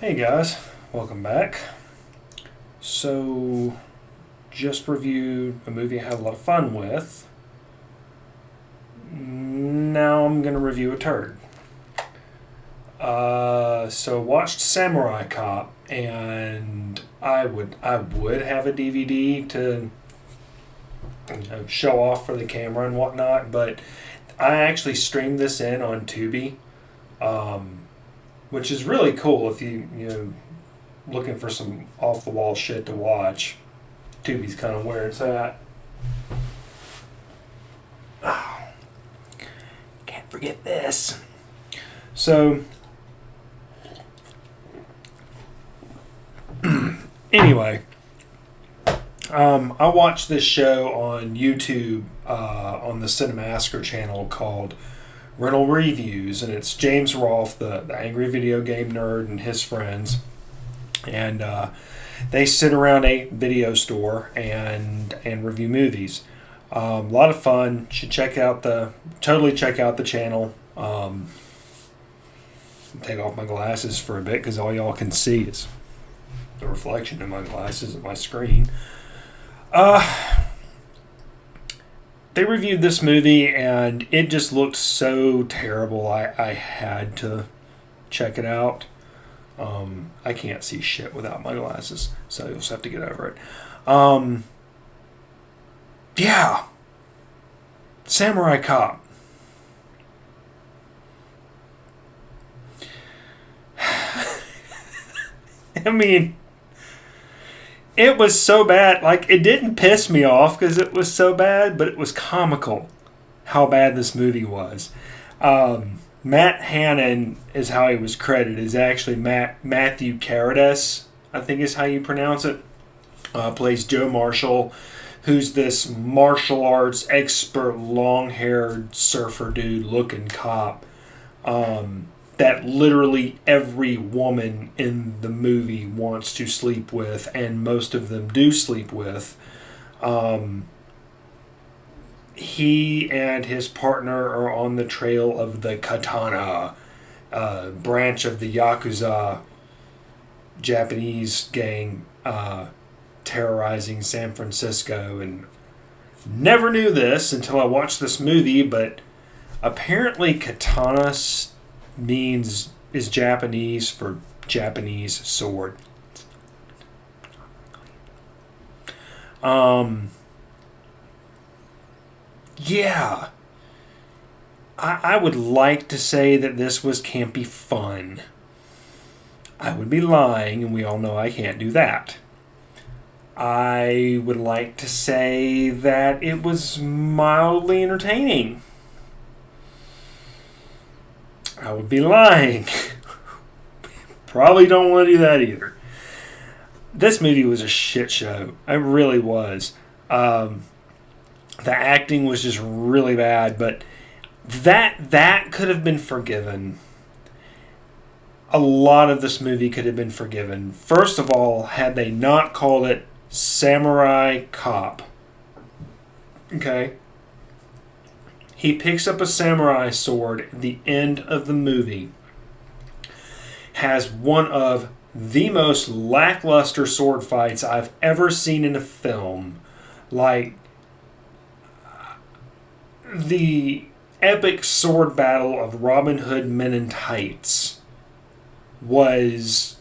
Hey guys, welcome back. So, just reviewed a movie I had a lot of fun with. Now I'm going to review a turd. So watched Samurai Cop, and I would have a DVD to show off for the camera and whatnot, but I actually streamed this in on Tubi, which is really cool if you looking for some off the wall shit to watch. Tubi's kind of where it's at. Oh, can't forget this. So, anyway, I watched this show on YouTube on the Cinemasker channel called Rental Reviews, and it's James Rolfe, the angry video game nerd, and his friends. And they sit around a video store and review movies. A lot of fun. Should totally check out the channel. Take off my glasses for a bit because all y'all can see is the reflection in my glasses at my screen. They reviewed this movie and it just looked so terrible. I had to check it out. I can't see shit without my glasses, so you'll just have to get over it. Yeah. Samurai Cop. I mean, it was so bad. Like, it didn't piss me off because it was so bad, but it was comical how bad this movie was. Matt Hannon is how he was credited. Is actually Matthew Carradine, I think is how you pronounce it. Plays Joe Marshall, who's this martial arts expert, long-haired surfer dude looking cop that literally every woman in the movie wants to sleep with, and most of them do sleep with. He and his partner are on the trail of the Katana, branch of the Yakuza Japanese gang terrorizing San Francisco. And never knew this until I watched this movie, but apparently katana is Japanese for Japanese sword. Yeah. I would like to say that this was campy fun. I would be lying, and we all know I can't do that. I would like to say that it was mildly entertaining. I would be lying. Probably don't want to do that either. This movie was a shit show. It really was. The acting was just really bad, but that could have been forgiven. A lot of this movie could have been forgiven. First of all, had they not called it Samurai Cop. Okay? He picks up a samurai sword at the end of the movie. Has one of the most lackluster sword fights I've ever seen in a film. Like, the epic sword battle of Robin Hood Men in Tights was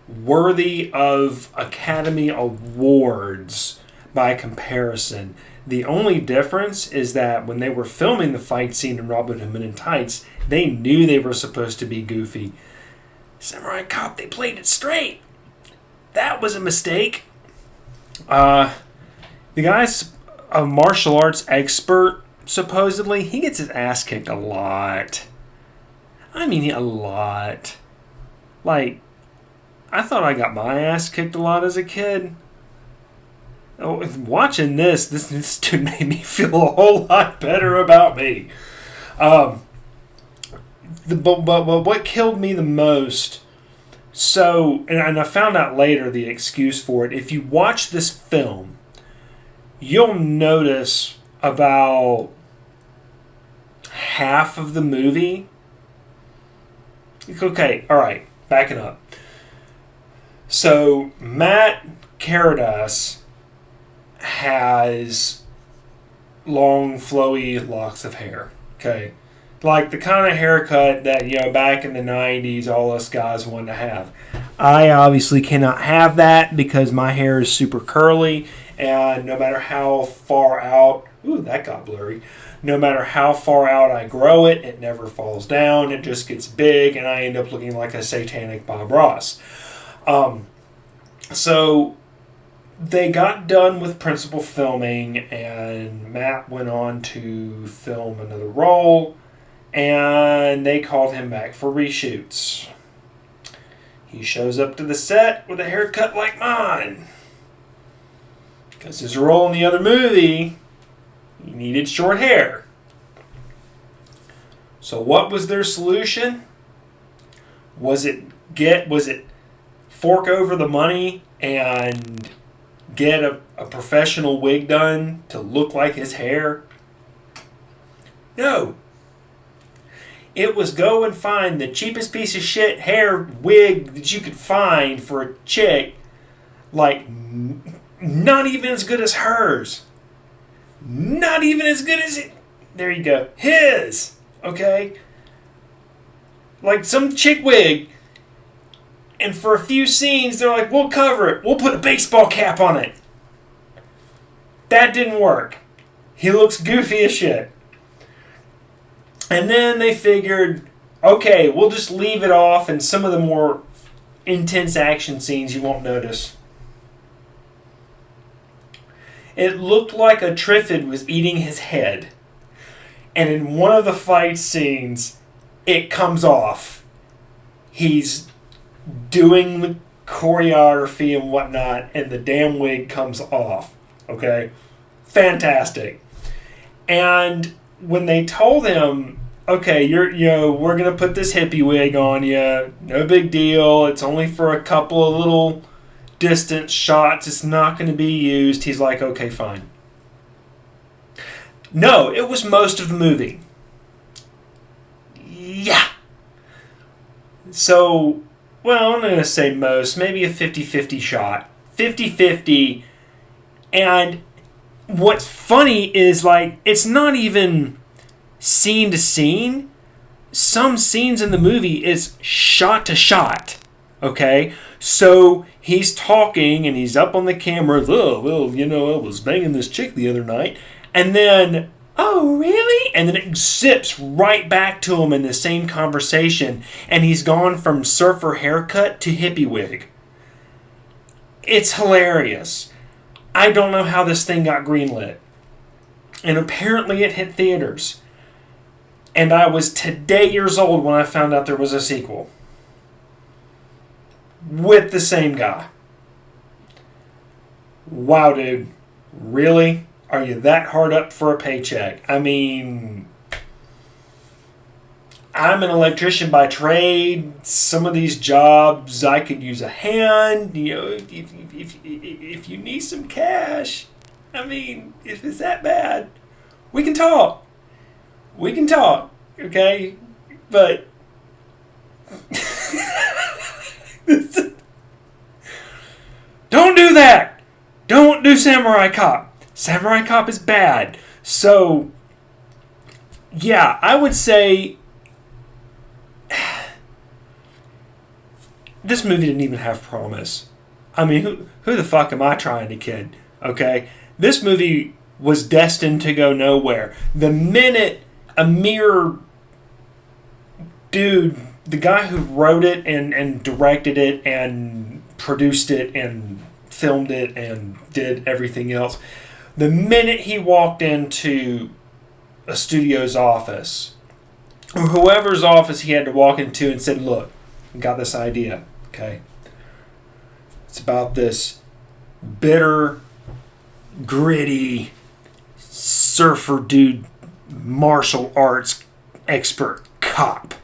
worthy of Academy Awards by comparison. The only difference is that when they were filming the fight scene in Robin Hood Men in Tights, they knew they were supposed to be goofy. Samurai Cop, they played it straight. That was a mistake. The guy's a martial arts expert. Supposedly, he gets his ass kicked a lot. I mean, a lot. Like, I thought I got my ass kicked a lot as a kid. Oh, watching this dude made me feel a whole lot better about me. But what killed me the most, and I found out later the excuse for it, if you watch this film, you'll notice about half of the movie. Okay, alright, backing up. So Matt Caradas has long, flowy locks of hair. Okay. Like the kind of haircut that, back in the 90s, all us guys wanted to have. I obviously cannot have that because my hair is super curly, and no matter how far out, ooh, that got blurry. No matter how far out I grow it, it never falls down. It just gets big, and I end up looking like a satanic Bob Ross. So they got done with principal filming, and Matt went on to film another role, and they called him back for reshoots. He shows up to the set with a haircut like mine. Because his role in the other movie, he needed short hair. So what was their solution? Was it fork over the money and get a professional wig done to look like his hair? No. It was go and find the cheapest piece of shit hair wig that you could find for a chick, like not even as good as hers. Not even as good as it. There you go. His. Okay? Like some chick wig. And for a few scenes, they're like, we'll cover it. We'll put a baseball cap on it. That didn't work. He looks goofy as shit. And then they figured, okay, we'll just leave it off, and some of the more intense action scenes you won't notice. It looked like a Triffid was eating his head. And in one of the fight scenes, it comes off. He's doing the choreography and whatnot, and the damn wig comes off. Okay? Fantastic. And when they told him, okay, we're gonna put this hippie wig on you, no big deal, it's only for a couple of little distance shots, it's not gonna be used, he's like, okay, fine. No, it was most of the movie. Yeah. So, well, I'm gonna say most, maybe a 50-50 shot. 50-50, and what's funny is, like, it's not even scene to scene. Some scenes in the movie is shot to shot. Okay? So he's talking and he's up on the camera. Oh, well, I was banging this chick the other night. And then, oh, really? And then it zips right back to him in the same conversation. And he's gone from surfer haircut to hippie wig. It's hilarious. I don't know how this thing got greenlit. And apparently it hit theaters. And I was today years old when I found out there was a sequel. With the same guy. Wow, dude. Really? Are you that hard up for a paycheck? I mean, I'm an electrician by trade. Some of these jobs I could use a hand. If you need some cash, I mean, if it's that bad, we can talk. We can talk, okay? But don't do that. Don't do Samurai Cop. Samurai Cop is bad. So, yeah, I would say this movie didn't even have promise. I mean, who the fuck am I trying to kid? Okay? This movie was destined to go nowhere. The minute a mere dude, the guy who wrote it and directed it and produced it and filmed it and did everything else, the minute he walked into a studio's office, or whoever's office he had to walk into and said, look, I got this idea, okay? It's about this bitter, gritty, surfer dude, martial arts expert cop.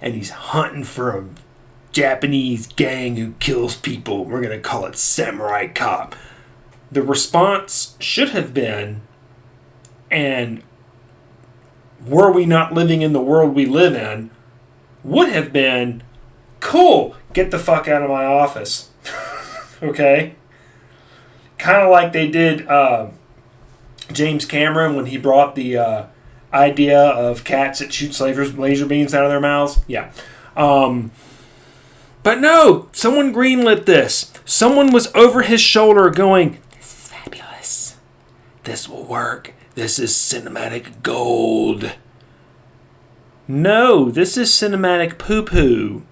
And he's hunting for a Japanese gang who kills people. We're going to call it Samurai Cop. The response should have been, and were we not living in the world we live in, would have been, cool, get the fuck out of my office. Okay? Kind of like they did James Cameron when he brought the idea of cats that shoot laser beams out of their mouths. Yeah. But no, someone greenlit this. Someone was over his shoulder going, "This is fabulous. This will work. This is cinematic gold." No, this is cinematic poo-poo.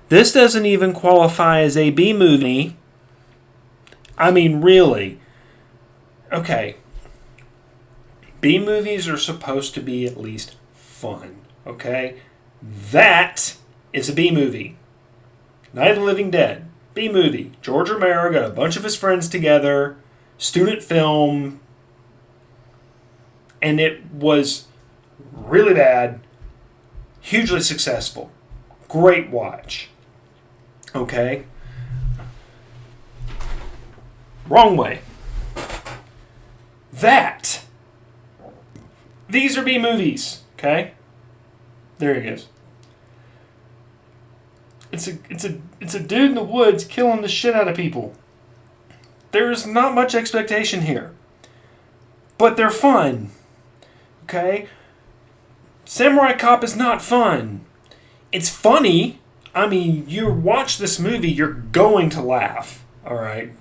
This doesn't even qualify as a B movie. I mean, really. Okay. B movies are supposed to be at least fun. Okay? That is a B movie. Night of the Living Dead. B movie. George Romero got a bunch of his friends together. Student film. And it was really bad. Hugely successful. Great watch. Okay? Wrong way. These are B movies. Okay? There he goes. It's a dude in the woods killing the shit out of people. There's not much expectation here. But they're fun. Okay? Samurai Cop is not fun. It's funny. I mean, you watch this movie, you're going to laugh. Alright?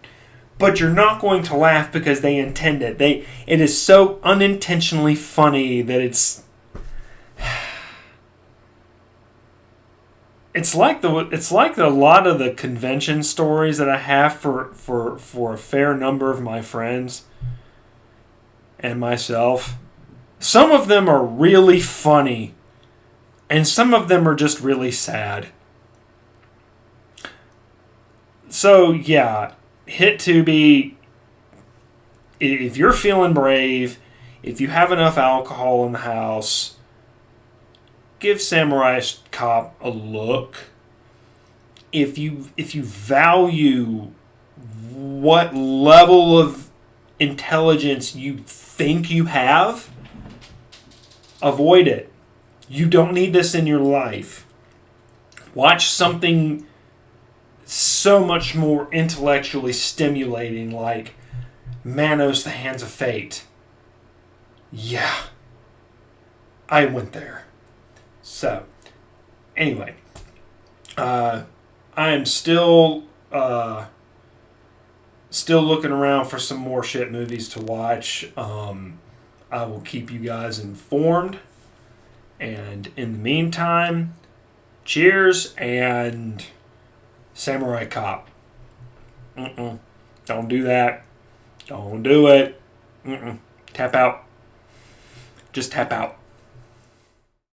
But you're not going to laugh because they intend it. It is so unintentionally funny that it's like a lot of the convention stories that I have for a fair number of my friends and myself. Some of them are really funny, and some of them are just really sad. So yeah, hit Tubi. If you're feeling brave, if you have enough alcohol in the house, give Samurai Cop a look. If you value what level of intelligence you think you have, avoid it. You don't need this in your life. Watch something so much more intellectually stimulating like Manos, the Hands of Fate. Yeah. I went there. So, anyway, I am still looking around for some more shit movies to watch. I will keep you guys informed. And in the meantime, cheers and Samurai Cop. Don't do that. Don't do it. Tap out. Just tap out.